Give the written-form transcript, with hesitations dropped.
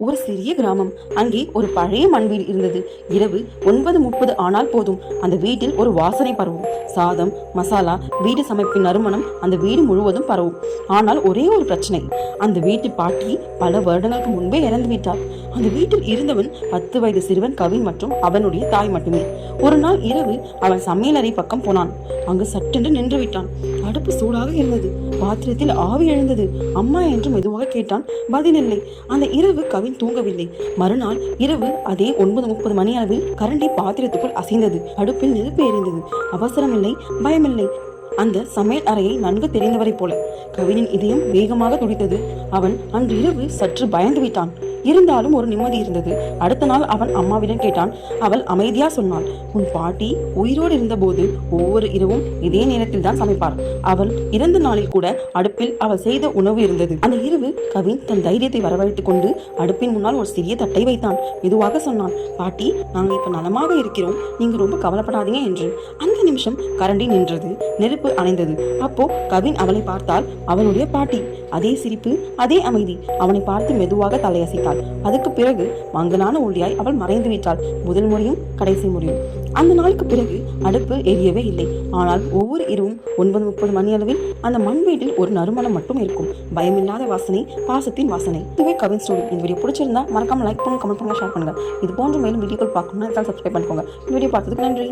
ஒரு சிறிய கிராமம். அங்கே ஒரு பழைய மண் வீடு இருந்தது. இரவு 9:30 ஆனால் போதும், அந்த வீட்டில் ஒரு வாசனை பரவும். சாதம், மசாலா, வீடு சமைப்பின் நறுமணம் அந்த வீடு முழுவதும் பரவும். ஆனால் ஒரே ஒரு பிரச்சனை. அந்த வீட்டு பாட்டி பல வருடங்களுக்கு முன்பே இறந்து விட்டார். அந்த வீட்டில் இருந்தவன் 10 வயது சிறுவன் கவின் மற்றும் அவனுடைய தாய் மட்டுமே. ஒரு நாள் இரவு அவன் சமையலறை பக்கம் போனான். அங்கு சட்டென்று நின்று விட்டான். அடுப்பு சூடாக இருந்தது. பாத்திரத்தில் ஆவி எழுந்தது. அம்மா என்று மெதுவாக கேட்டான். பதிலில்லை. அந்த இரவு கவின் தூங்கவில்லை. மறுநாள் இரவு அதே 9:30 மணி அளவில் கரண்டி பாத்திரத்துக்குள் அசைந்தது. அடுப்பில் நெருப்பு எரிந்தது. அவசரமில்லை, பயமில்லை. அந்த சமையல் அறையை நன்கு தெரிந்தவரை போல கவினின் இதயம் வேகமாக துடித்தது. அவன் அன்று இரவு சற்று பயந்து விட்டான். இருந்தாலும் ஒரு நிம்மதி இருந்தது. அடுத்த நாள் அவன் அம்மாவிடம் கேட்டான். அவள் அமைதியா சொன்னாள், உன் பாட்டி உயிரோடு இருந்தபோது ஒவ்வொரு இரவும் இதே நேரத்தில் தான் சமைப்பார். அவள் இறந்த நாளில் கூட அடுப்பில் அவள் செய்த உணவு இருந்தது. அந்த இரவு கவின் தன் தைரியத்தை வரவழைத்துக் கொண்டு அடுப்பின் முன்னால் ஒரு சிறிய தட்டை வைத்தான். மெதுவாக சொன்னான், பாட்டி, நாங்கள் இப்ப நலமாக இருக்கிறோம், நீங்க ரொம்ப கவலைப்படாதீங்க என்று. அந்த நிமிஷம் கரண்டி நின்றது. நெருப்பு அணைந்தது. அப்போ கவின் அவளை பார்த்தாள். அவளுடைய பாட்டி. அதே சிரிப்பு, அதே அமைதி. அவனை பார்த்து மெதுவாக தலையசைத்தாள். அதுக்கு பிறகு மங்கலான ஒளியாய் அவள் மறைந்து விட்டாள். முதல் முறையும் கடைசி முறையும். அந்த நாளுக்கு பிறகு அடுப்பு எரியவே இல்லை. ஆனால் ஒவ்வொரு இரவும் 9:30 மணி அளவில் அந்த மண் வீட்டில் ஒரு நறுமணம் மட்டும் இருக்கும். பயமில்லாத வாசனை, பாசத்தின் வாசனை. இதுவே கவின் ஸ்டோரி. இந்த வீடியோ பிடிச்சிருந்தா மறக்காம லைக் பண்ணுங்க, கமெண்ட் பண்ணுங்க, ஷேர் பண்ணுங்க. இது போன்ற மேலும் வீடியோக்கள் பார்க்கணும்னா சப்ஸ்கிரைப் பண்ணிக்கோங்க. இந்த வீடியோ பார்த்ததுக்கு நன்றி.